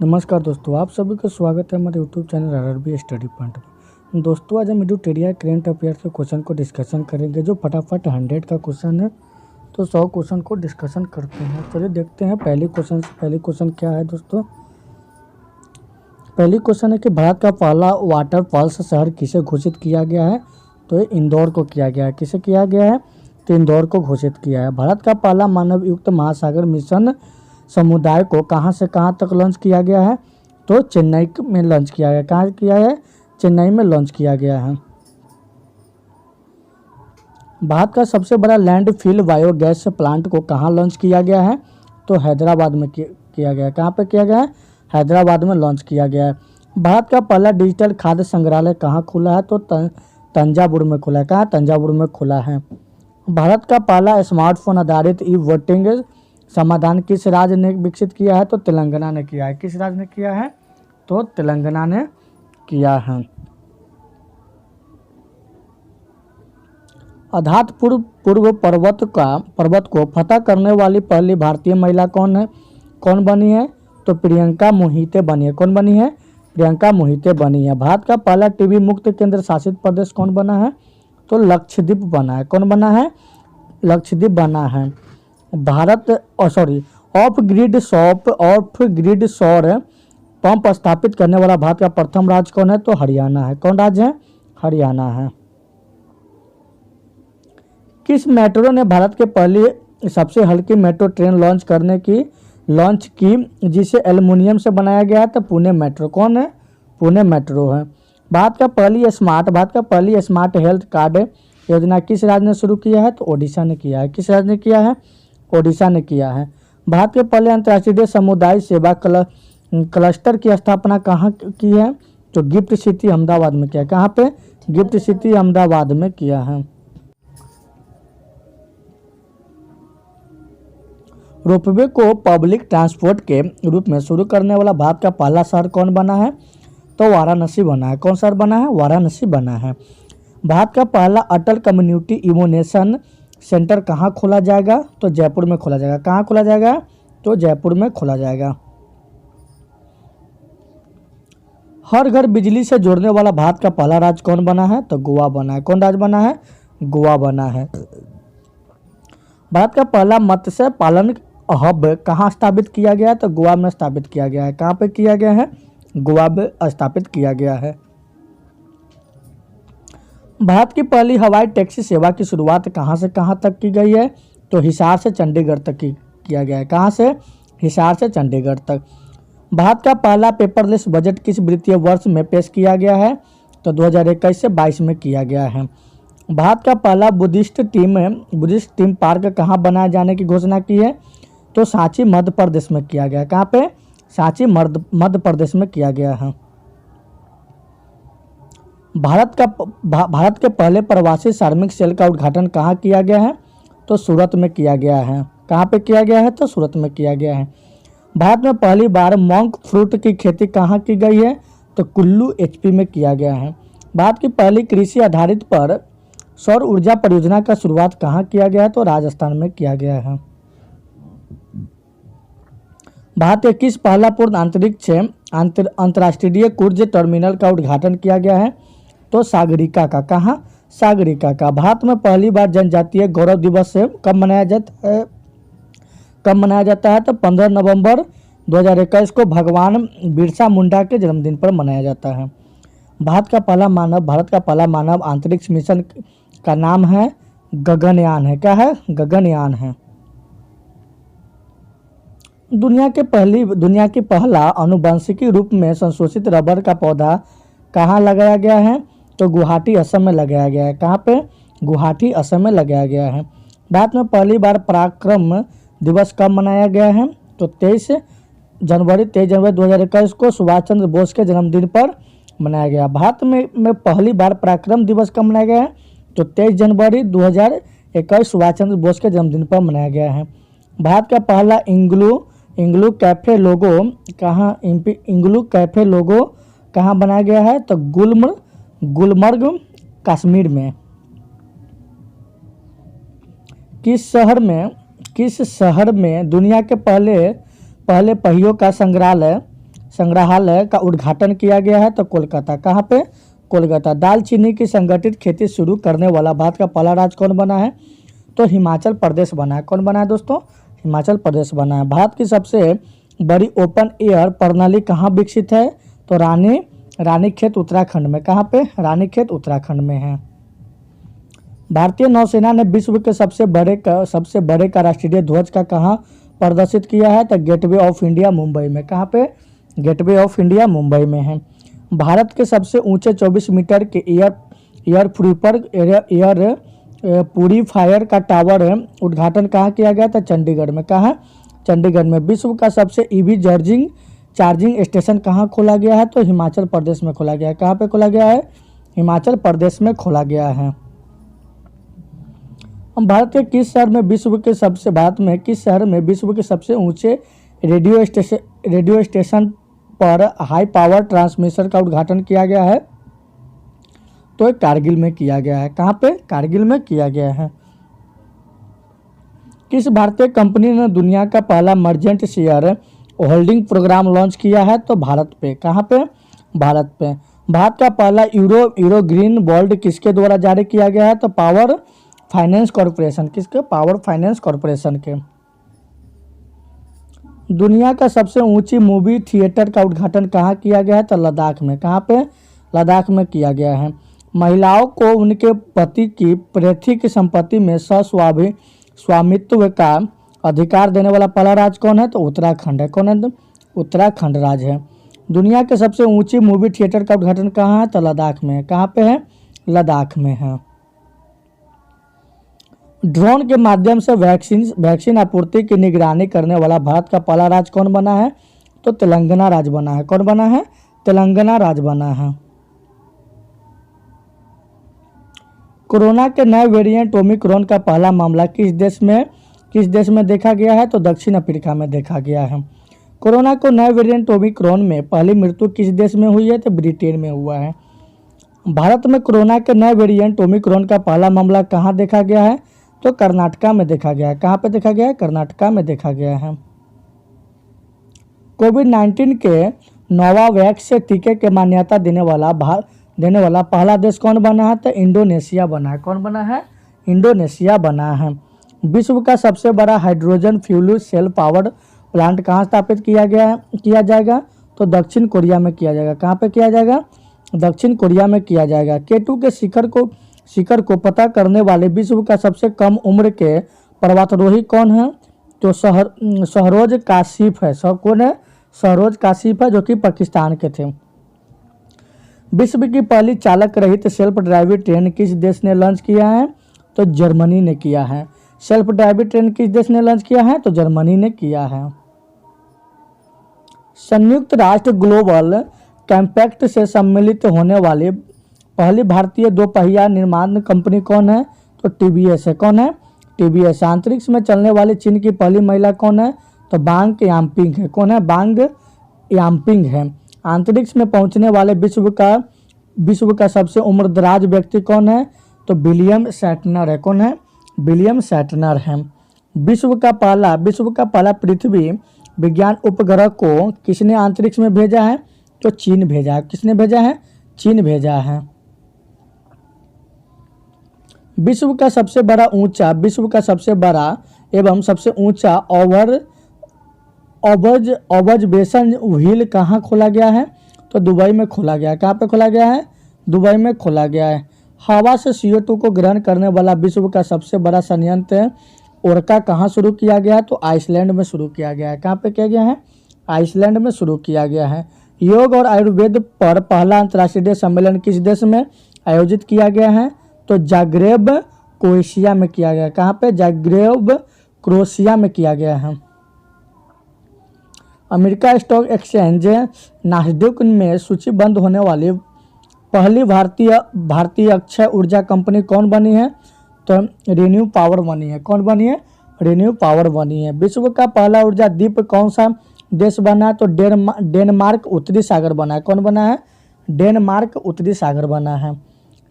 नमस्कार दोस्तों, आप सभी का स्वागत है हमारे YouTube channel RRB study point में। दोस्तों, आज हम एडुटेरिया करंट अफेयर के क्वेश्चन को डिस्कशन करेंगे, जो फटाफट 100 का क्वेश्चन है। तो 100 क्वेश्चन को डिस्कशन करते हैं। चलिए देखते हैं पहले क्वेश्चन क्या है दोस्तों। पहली क्वेश्चन है कि भारत का पहला वाटरफॉल्स शहर किसे घोषित किया गया है। तो ये इंदौर को किया गया है। किसे किया गया है? तो इंदौर को घोषित किया है। भारत का पहला मानव युक्त महासागर मिशन समुदाय को कहां से कहां तक लॉन्च किया गया है। तो चेन्नई में लॉन्च किया गया। कहाँ किया है? चेन्नई में लॉन्च किया गया है। भारत का सबसे बड़ा लैंडफिल बायोगैस प्लांट को कहां लॉन्च किया गया है। तो हैदराबाद में किया गया है। कहाँ पे किया गया है? हैदराबाद में लॉन्च किया गया है। भारत का पहला डिजिटल खाद्य संग्रहालय कहाँ खुला है। तो तंजावुर में खुला है। कहाँ? तंजावुर में खुला है। भारत का पहला स्मार्टफोन आधारित ई वोटिंग समाधान किस राज्य ने विकसित किया है। तो तेलंगाना ने किया है। किस राज्य ने किया है? तो तेलंगाना ने किया है। आधात पूर्व पर्वत को फतह करने वाली पहली भारतीय महिला कौन बनी है। तो प्रियंका मोहिते बनी है। कौन बनी है? प्रियंका मोहिते बनी है। भारत का पहला टीबी मुक्त केंद्र शासित प्रदेश कौन बना है। तो लक्षद्वीप बना है। कौन बना है? लक्षद्वीप बना है। भारत ऑफ ग्रिड सौर पंप स्थापित करने वाला भारत का प्रथम राज्य कौन है। तो हरियाणा है। कौन राज्य है? हरियाणा है। किस मेट्रो ने भारत के पहली सबसे हल्की मेट्रो ट्रेन लॉन्च की जिसे एल्युमिनियम से बनाया गया है। तो पुणे मेट्रो। कौन है? पुणे मेट्रो है। भारत का पहली स्मार्ट हेल्थ कार्ड योजना किस राज्य ने शुरू किया है। तो ओडिशा ने किया है। किस राज्य ने किया है? ओडिशा ने किया है। भारत के पहले अंतर्राष्ट्रीय समुदाय सेवा क्लस्टर की स्थापना कहाँ की है। तो गिफ्ट सिटी अहमदाबाद में किया है। कहाँ पे? गिफ्ट सिटी अहमदाबाद में किया है। रोपवे को पब्लिक ट्रांसपोर्ट के रूप में शुरू करने वाला भारत का पहला शहर कौन बना है। तो वाराणसी बना है। कौन शहर बना है? वाराणसी बना है। भारत का पहला अटल कम्युनिटी इमोनेशन सेंटर कहाँ खोला जाएगा। तो जयपुर में खोला जाएगा। कहाँ खोला जाएगा? तो जयपुर में खोला जाएगा। हर घर बिजली से जोड़ने वाला भारत का पहला राज्य कौन बना है। तो गोवा बना है। कौन राज्य बना है? गोवा बना है। भारत का पहला मत्स्य पालन हब कहाँ स्थापित किया गया है। तो गोवा में स्थापित किया गया है। कहाँ पे किया गया है? गोवा में स्थापित किया गया है। भारत की पहली हवाई टैक्सी सेवा की शुरुआत कहाँ से कहाँ तक की गई है। तो हिसार से चंडीगढ़ तक किया गया है। कहाँ से? हिसार से चंडीगढ़ तक। भारत का पहला पेपरलेस बजट किस वित्तीय वर्ष में पेश किया गया है। तो 2021 से 22 में किया गया है। भारत का पहला बुद्धिस्ट टीम पार्क कहाँ बनाए जाने की घोषणा की है। तो सांची मध्य प्रदेश में किया गया। कहाँ पे? सांची मध्य प्रदेश में किया गया है। भारत के पहले प्रवासी श्रमिक सेल का उद्घाटन कहाँ किया गया है। तो सूरत में किया गया है। कहाँ पे किया गया है? तो सूरत में किया गया है। भारत में पहली बार मॉन्क फ्रूट की खेती कहाँ की गई है। तो कुल्लू एचपी में किया गया है। भारत की पहली कृषि आधारित पर सौर ऊर्जा परियोजना का शुरुआत कहाँ किया गया है। तो राजस्थान में किया गया है। भारत के किस पहला पूर्ण अंतरिक्ष अंतर्राष्ट्रीय क्रूज टर्मिनल का उद्घाटन किया गया है। तो सागरिका का। कहाँ? सागरिका का। भारत में पहली बार जनजातीय गौरव दिवस कब मनाया जाता है। तो 15 नवंबर 2021 को भगवान बिरसा मुंडा के जन्मदिन पर मनाया जाता है। भारत का पहला मानव अंतरिक्ष मिशन का नाम है गगनयान है। क्या है? गगनयान है। दुनिया की पहला आनुवंशिकी रूप में संशोधित रबर का पौधा कहाँ लगाया गया है। तो गुवाहाटी असम में लगाया गया है। कहाँ पे? गुवाहाटी असम में लगाया गया है। भारत में पहली बार पराक्रम दिवस कब मनाया गया है। तो 23 जनवरी 2021 को सुभाष चंद्र बोस के जन्मदिन पर मनाया गया। भारत में पहली बार पराक्रम दिवस कब मनाया गया है। तो 23 जनवरी 2021 सुभाष चंद्र बोस के जन्मदिन पर मनाया गया है। भारत का पहला इंग्लू कैफे लोगो कहाँ बनाया गया है। तो गुलमर्ग कश्मीर में। किस शहर में दुनिया के पहले पहियों का संग्रहालय का उद्घाटन किया गया है? तो कोलकाता। कहाँ पे? कोलकाता। दालचीनी की संगठित खेती शुरू करने वाला भारत का पहला राज्य कौन बना है? तो हिमाचल प्रदेश बना है। कौन बना है दोस्तों? हिमाचल प्रदेश बना है। भारत की सबसे बड़ी ओपन एयर प्रणाली कहाँ विकसित है? तो रानीखेत उत्तराखंड में। कहाँ पे? रानीखेत उत्तराखंड में है। भारतीय नौसेना ने विश्व के सबसे बड़े का राष्ट्रीय ध्वज का कहाँ प्रदर्शित किया है? तो गेटवे ऑफ इंडिया मुंबई में। कहाँ पे? गेटवे ऑफ इंडिया मुंबई में है। भारत के सबसे ऊंचे 24 मीटर के एयर प्यूरीफायर का टावर उद्घाटन कहाँ किया गया था? चंडीगढ़ में। कहाँ? चंडीगढ़ में। विश्व का सबसे ईवी चार्जिंग स्टेशन कहाँ खोला गया है? तो हिमाचल प्रदेश में खोला गया है। कहाँ पे खोला गया है? हिमाचल प्रदेश में खोला गया है। भारत के किस शहर में विश्व के सबसे ऊंचे रेडियो स्टेशन पर हाई पावर ट्रांसमीटर का उद्घाटन किया गया है? तो कारगिल में किया गया है। कहाँ पे? कारगिल में किया गया है। किस भारतीय कंपनी ने दुनिया का पहला merchant shareholding programme launch किया है? तो भारत पे। कहाँ पे? भारत पे। भारत का पहला यूरो ग्रीन बॉन्ड किसके द्वारा जारी किया गया है? तो पावर फाइनेंस कॉर्पोरेशन। किसके? पावर फाइनेंस कॉर्पोरेशन के। दुनिया का सबसे ऊंची मूवी थिएटर का उद्घाटन कहाँ किया गया है? तो लद्दाख में। कहाँ पे? लद्दाख में किया गया है। महिलाओं को उनके पति की पैतृक संपत्ति में स्वामित्व का अधिकार देने वाला पहला राज्य कौन है? तो उत्तराखंड है। कौन है? उत्तराखंड राज्य है। दुनिया के सबसे ऊंची मूवी थिएटर का उद्घाटन कहाँ है? तो लद्दाख में। कहाँ पे है? लद्दाख में है। ड्रोन के माध्यम से वैक्सीन आपूर्ति की निगरानी करने वाला भारत का पहला राज्य कौन बना है? तो तेलंगाना राज्य बना है। कौन बना है? तेलंगाना राज्य बना है। कोरोना के नए वेरिएंट ओमिक्रॉन का पहला मामला किस देश में देखा गया है? तो दक्षिण अफ्रीका में देखा गया है। कोरोना को नए वेरिएंट ओमिक्रॉन में पहली मृत्यु किस देश में हुई है? तो ब्रिटेन में हुआ है। भारत में कोरोना के नए वेरिएंट ओमिक्रॉन का पहला मामला कहाँ देखा गया है? तो कर्नाटका में देखा गया है। कहाँ पे देखा गया है? कर्नाटका में देखा गया है। कोविड-19 के नोवावैक्स टीके के मान्यता देने वाला पहला देश कौन बना है? तो इंडोनेशिया बना है। कौन बना है? इंडोनेशिया बना है। विश्व का सबसे बड़ा hydrogen fuel cell powered plant कहाँ स्थापित किया जाएगा? तो दक्षिण कोरिया में किया जाएगा। कहाँ पे किया जाएगा? दक्षिण कोरिया में किया जाएगा। केटू के शिखर को पता करने वाले विश्व का सबसे कम उम्र के पर्वतारोही कौन है? तो शहरोज काशिफ है। कौन है? शहरोज काशिफ है, जो कि पाकिस्तान के थे। विश्व की पहली चालक रहित सेल्फ ड्राइविंग ट्रेन किस देश ने लॉन्च किया है? तो जर्मनी ने किया है। सेल्फ ड्राइविंग ट्रेन किस देश ने लॉन्च किया है? तो जर्मनी ने किया है। संयुक्त राष्ट्र ग्लोबल कॉम्पैक्ट से सम्मिलित होने वाली पहली भारतीय दोपहिया निर्माण कंपनी कौन है? तो टीवीएस है। कौन है? टीवीएस। अंतरिक्ष में चलने वाली चीन की पहली महिला कौन है? तो बांग याम्पिंग है। कौन है? बांग याम्पिंग है। अंतरिक्ष में पहुंचने वाले विश्व का सबसे उम्रदराज व्यक्ति कौन है? तो विलियम शैटनर है। कौन है? विलियम शैटनर है। विश्व का पहला पृथ्वी विज्ञान उपग्रह को किसने अंतरिक्ष में भेजा है? तो चीन भेजा है। किसने भेजा है? चीन भेजा है। विश्व का सबसे बड़ा एवं सबसे ऊंचा ऑब्जर्वेशन व्हील कहाँ खोला गया है? तो दुबई में खोला गया है। कहाँ पे खोला गया है? दुबई में खोला गया है। हवा से CO2 को ग्रहण करने वाला विश्व का सबसे बड़ा संयंत्र ओरका कहाँ शुरू किया गया है? तो आइसलैंड में शुरू किया गया है। कहाँ पे किया गया है? आइसलैंड में शुरू किया गया है। योग और आयुर्वेद पर पहला अंतर्राष्ट्रीय सम्मेलन किस देश में आयोजित किया गया है? तो जाग्रेब क्रोएशिया में किया गया। कहाँ पे? जाग्रेब क्रोएशिया में किया गया है। अमेरिका स्टॉक एक्सचेंज नास्डैक में सूचीबद्ध होने वाली पहली भारतीय अक्षय ऊर्जा कंपनी कौन बनी है? तो रिन्यू पावर बनी है। कौन बनी है? रिन्यू पावर बनी है। विश्व का पहला ऊर्जा द्वीप कौन सा देश बना है? तो डेनमार्क उत्तरी सागर बना है। कौन बना है? डेनमार्क उत्तरी सागर बना है।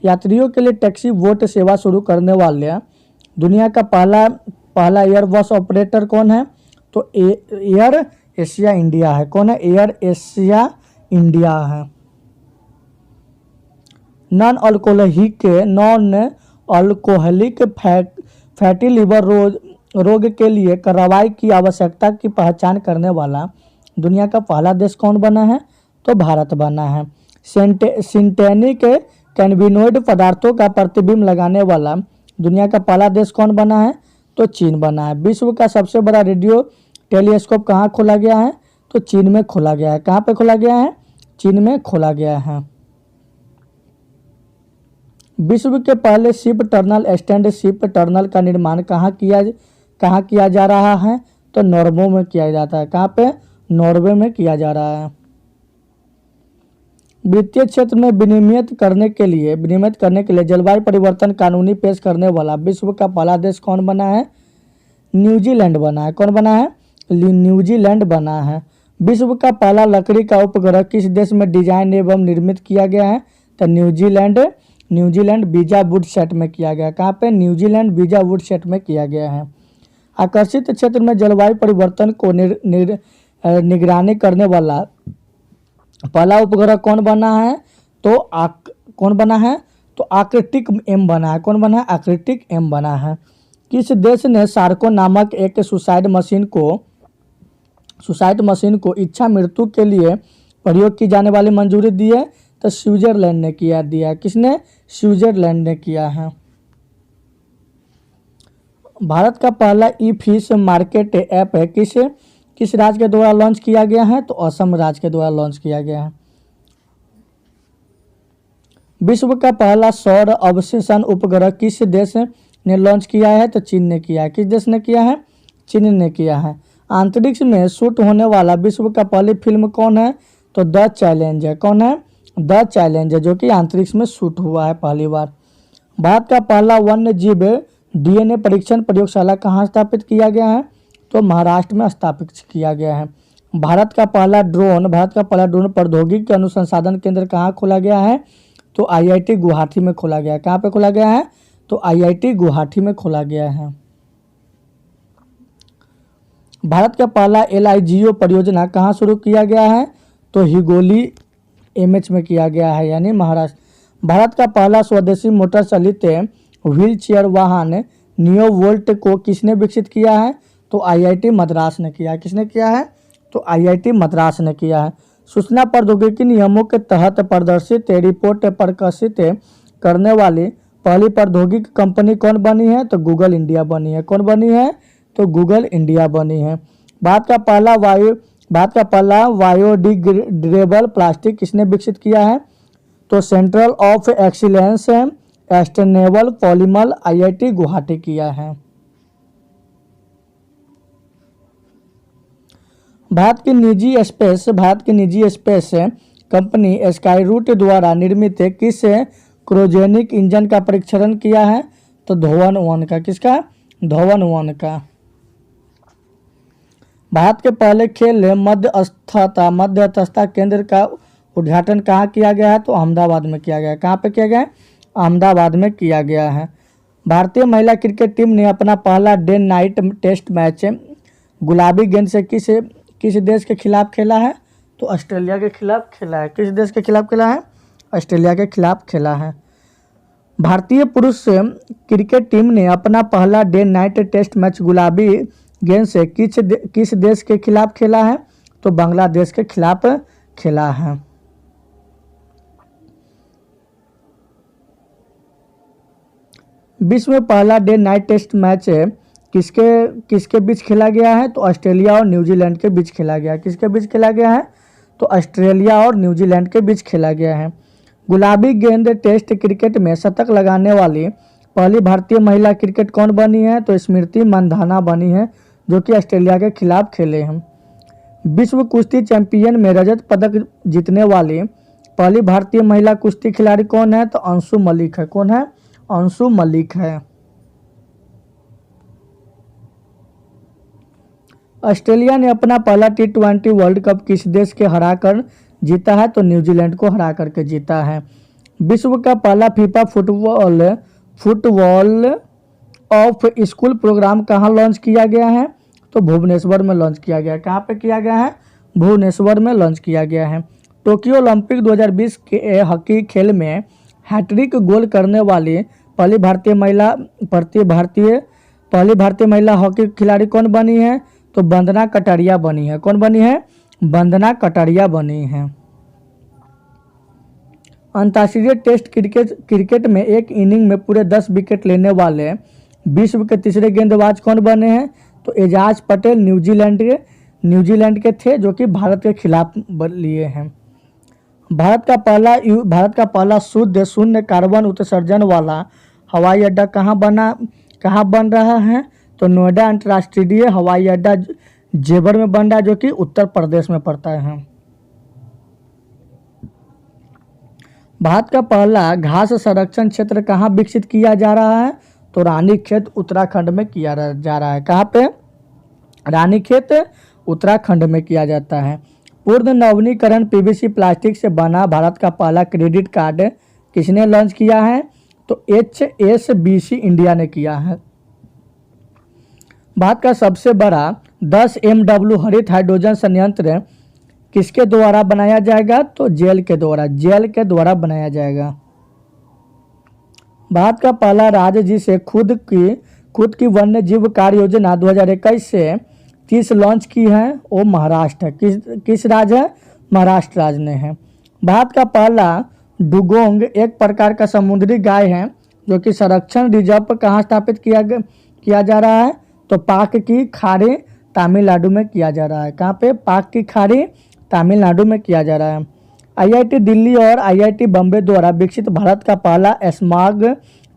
यात्रियों के लिए टैक्सी बोट सेवा शुरू करने वाले दुनिया का पहला एयर बस ऑपरेटर कौन है? तो एयर एशिया इंडिया है। कौन है? एयर एशिया इंडिया है। नॉन अल्कोहलिक फैटी लिवर रोग के लिए कार्रवाई की आवश्यकता की पहचान करने वाला दुनिया का पहला देश कौन बना है? तो भारत बना है। सिंथेटिक कैनबिनोइड पदार्थों का प्रतिबिंब लगाने वाला दुनिया का पहला देश कौन बना है? तो चीन बना है। विश्व का सबसे बड़ा रेडियो टेलीस्कोप कहाँ खोला गया है? तो चीन में खोला गया है। कहाँ पे खोला गया है? चीन में खोला गया है। विश्व के पहले ship tunnel stand ship tunnel का निर्माण कहाँ किया जा रहा है? तो नॉर्वे में किया जाता है। कहाँ पे? नॉर्वे में किया जा रहा है। वित्तीय क्षेत्र में विनियमित करने के लिए जलवायु परिवर्तन कानूनी पेश करने वाला विश्व का पहला देश कौन बना है? न्यूजीलैंड बना है। कौन बना है? न्यूजीलैंड बना है। विश्व का पहला लकड़ी का उपग्रह किस देश में डिजाइन एवं निर्मित किया गया है? तो न्यूजीलैंड बीजा वुडसेट में किया गया। कहाँ पे? न्यूजीलैंड बीजा वुडसेट में किया गया है। आकर्षित क्षेत्र में जलवायु परिवर्तन को निगरानी करने वाला पहला उपग्रह कौन बना है? तो कौन बना है? तो आर्कटिक एम बना है। कौन बना है? आर्कटिक एम बना है। किस देश ने सार्को नामक एक सुसाइड मशीन को इच्छा मृत्यु के लिए प्रयोग की जाने वाली मंजूरी दी है? तो स्विट्जरलैंड ने दिया। किसने? स्विट्जरलैंड ने किया है। भारत का पहला ई फिश मार्केट ऐप है किस राज्य के द्वारा लॉन्च किया गया है? तो असम राज्य के द्वारा लॉन्च किया गया है। विश्व का पहला सौर अवशोषण उपग्रह किस देश ने लॉन्च किया है? तो चीन ने किया है। किस देश ने किया है? चीन ने किया है। अंतरिक्ष में शूट होने वाला विश्व का पहली फिल्म कौन है? तो द चैलेंज है। कौन है? द चैलेंज है, जो कि अंतरिक्ष में शूट हुआ है पहली बार। भारत का पहला वन्य जीव डीएनए परीक्षण प्रयोगशाला कहाँ स्थापित किया गया है? तो महाराष्ट्र में स्थापित किया गया है। भारत का पहला ड्रोन प्रौद्योगिकी अनुसंधान केंद्र कहाँ खोला गया है? तो आईआईटी गुवाहाटी में खोला गया है। कहाँ पे खोला गया है? तो आईआईटी गुवाहाटी में खोला गया है। भारत का पहला एलआईजीओ परियोजना कहाँ शुरू किया गया है? तो हिगोली एमएच में किया गया है, यानी महाराष्ट्र। भारत का पहला स्वदेशी मोटर चालित व्हील चेयर वाहन नियो वोल्ट को किसने विकसित किया है? तो आईआईटी मद्रास ने किया। किसने किया है? तो आईआईटी मद्रास ने किया है। सूचना प्रौद्योगिकी नियमों के तहत प्रदर्शित रिपोर्ट प्रकाशित करने वाली पहली प्रौद्योगिकी कंपनी कौन बनी है? तो गूगल इंडिया बनी है। कौन बनी है? तो गूगल इंडिया बनी है। भारत का पहला बायोडिग्रेडेबल प्लास्टिक किसने विकसित किया है? तो centre of excellence sustainable polymer IIT Guwahati किया है। भारत की निजी स्पेस कंपनी स्काईरूट द्वारा निर्मित किस क्रायोजेनिक इंजन का परीक्षण किया है? तो धवन 1 का। किसका? धवन 1 का। भारत के पहले खेल मध्यस्थता केंद्र का उद्घाटन कहाँ किया गया है? तो अहमदाबाद में किया गया है। कहाँ पे किया गया है? अहमदाबाद में किया गया है। भारतीय महिला क्रिकेट टीम ने अपना पहला डे नाइट टेस्ट मैच गुलाबी गेंद से किस देश के खिलाफ खेला है? तो ऑस्ट्रेलिया के खिलाफ खेला है। किस देश के खिलाफ खेला है? ऑस्ट्रेलिया के खिलाफ खेला है। भारतीय पुरुष क्रिकेट टीम ने अपना पहला डे नाइट टेस्ट मैच गुलाबी गेंद से किस देश के खिलाफ खेला है? तो बांग्लादेश के खिलाफ खेला है। विश्व में पहला डे नाइट टेस्ट मैच किसके बीच खेला गया है? तो ऑस्ट्रेलिया और न्यूजीलैंड के बीच खेला गया है। किसके बीच खेला गया है? तो ऑस्ट्रेलिया और न्यूजीलैंड के बीच खेला गया है। गुलाबी गेंद टेस्ट क्रिकेट में शतक लगाने वाली पहली भारतीय महिला क्रिकेट कौन बनी है? तो स्मृति मंधाना बनी है, जो कि ऑस्ट्रेलिया के खिलाफ खेले हैं। विश्व कुश्ती चैंपियन में रजत पदक जीतने वाली पहली भारतीय महिला कुश्ती खिलाड़ी कौन है? तो अंशु मलिक है। कौन है? अंशु मलिक है। ऑस्ट्रेलिया ने अपना पहला T20 वर्ल्ड कप किस देश के हराकर जीता है? तो न्यूजीलैंड को हरा करके जीता है। विश्व का पहला FIFA football of school programme कहाँ लॉन्च किया गया है? तो भुवनेश्वर में लॉन्च किया गया है। कहाँ पे किया गया है? भुवनेश्वर में लॉन्च किया गया है। टोक्यो ओलंपिक 2020 के हॉकी खेल में हैट्रिक गोल करने वाली पहली भारतीय महिला हॉकी खिलाड़ी कौन बनी है? तो वंदना कटारिया बनी है। कौन बनी है? वंदना कटारिया बनी है। अंतर्राष्ट्रीय टेस्ट क्रिकेट में एक इनिंग में पूरे 10 विकेट लेने वाले विश्व के तीसरे गेंदबाज कौन बने हैं? तो एजाज पटेल न्यूजीलैंड के थे, जो कि भारत के खिलाफ लिए हैं। भारत का पहला शुद्ध शून्य कार्बन उत्सर्जन वाला हवाई अड्डा कहाँ बन रहा है? तो नोएडा अंतर्राष्ट्रीय हवाई अड्डा जेवर में बन रहा है, जो कि उत्तर प्रदेश में पड़ता है। भारत का पहला घास संरक्षण क्षेत्र कहाँ विकसित किया जा रहा है? तो रानीखेत उत्तराखंड में किया जा रहा है। कहाँ पे? रानीखेत उत्तराखंड में किया जाता है। पूर्ण नवीनीकरण पीवीसी प्लास्टिक से बना भारत का पहला क्रेडिट कार्ड किसने लॉन्च किया है? तो HSBC इंडिया ने किया है। भारत का सबसे बड़ा 10 MW हरित हाइड्रोजन संयंत्र किसके द्वारा बनाया जाएगा? तो जेल के द्वारा बनाया जाएगा। भारत का पहला राज्य जिसे खुद की वन्य जीव कार्य योजना 2021 से 30 लॉन्च की है, वो महाराष्ट्र है। किस राज्य है? महाराष्ट्र राज्य ने है। भारत का पहला डुगोंग एक प्रकार का समुद्री गाय है, जो कि संरक्षण रिजर्व पर कहाँ स्थापित किया जा रहा है? तो पाक की खाड़ी तमिलनाडु में किया जा रहा है। कहाँ पे? पाक की खाड़ी तमिलनाडु में किया जा रहा है। IIT दिल्ली और IIT बम्बे द्वारा विकसित भारत का पहला स्मार्ट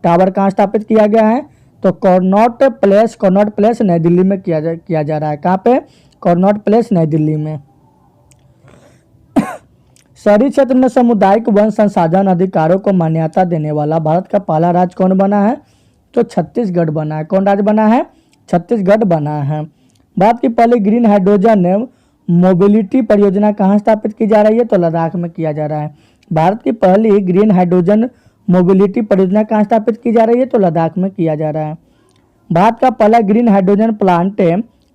टावर कहाँ स्थापित किया गया है? तो कॉर्नॉट प्लेस नई दिल्ली में किया जा रहा है। कहाँ पे? कॉर्नॉट प्लेस नई दिल्ली में। शहरी क्षेत्र में सामुदायिक वन संसाधन अधिकारों को मान्यता देने वाला भारत का पहला राज्य कौन बना है? तो छत्तीसगढ़ बना है। कौन राज्य बना है? छत्तीसगढ़ बना है। भारत की पहली ग्रीन हाइड्रोजन मोबिलिटी परियोजना कहाँ स्थापित की जा रही है? तो लद्दाख में किया जा रहा है। भारत की पहली ग्रीन हाइड्रोजन मोबिलिटी परियोजना कहाँ स्थापित की जा रही है? तो लद्दाख में किया जा रहा है। भारत का पहला ग्रीन हाइड्रोजन प्लांट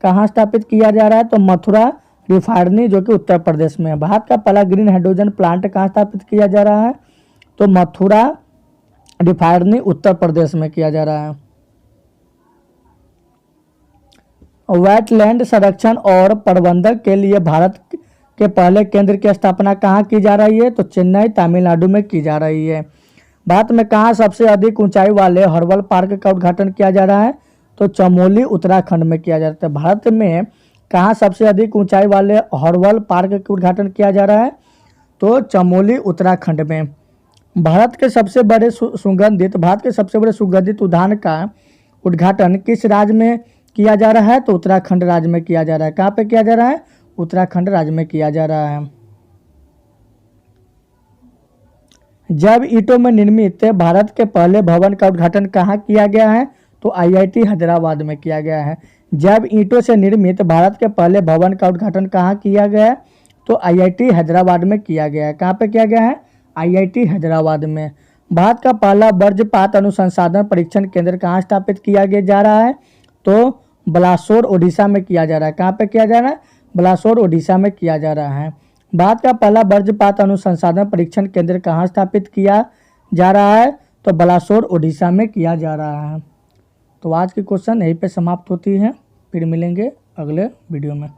कहाँ स्थापित किया जा रहा है? तो मथुरा रिफाइनरी, जो कि उत्तर प्रदेश में है। भारत का पहला ग्रीन हाइड्रोजन प्लांट कहाँ स्थापित किया जा रहा है? तो मथुरा रिफाइनरी उत्तर प्रदेश में किया जा रहा है। वेटलैंड संरक्षण और प्रबंधन के लिए भारत के पहले केंद्र की स्थापना कहाँ की जा रही है? तो चेन्नई तमिलनाडु में की जा रही है। भारत में कहाँ सबसे अधिक ऊंचाई वाले हर्बल पार्क का उद्घाटन किया जा रहा है? तो चमोली उत्तराखंड में किया जाता है। भारत में कहाँ सबसे अधिक ऊंचाई वाले हर्बल पार्क का उद्घाटन किया जा रहा है? तो चमोली उत्तराखंड में। भारत के सबसे बड़े सुगंधित उद्यान का उद्घाटन किस राज्य में किया जा रहा है? तो उत्तराखंड राज्य में किया जा रहा है। कहाँ पे किया जा रहा है? उत्तराखंड राज्य में किया जा रहा है। जैव ईंटों में निर्मित भारत के पहले भवन का उद्घाटन कहाँ किया गया है? तो IIT हैदराबाद में किया गया है। जैव ईंटों से निर्मित भारत के पहले भवन का उद्घाटन कहाँ किया गया है? तो IIT हैदराबाद में किया गया है। कहाँ पे किया गया है? IIT हैदराबाद में। भारत का पहला वज्रपात अनुसंधान परीक्षण केंद्र कहाँ स्थापित किया जा रहा है? तो बलासोर ओडिशा में किया जा रहा है। कहाँ पे किया जा रहा है? बलासोर ओडिशा में किया जा रहा है। भारत का पहला वज्रपात अनुसंधान परीक्षण केंद्र कहाँ स्थापित किया जा रहा है? तो बलासोर ओडिशा में किया जा रहा है। तो आज की क्वेश्चन यहीं पे समाप्त होती है। फिर मिलेंगे अगले वीडियो में।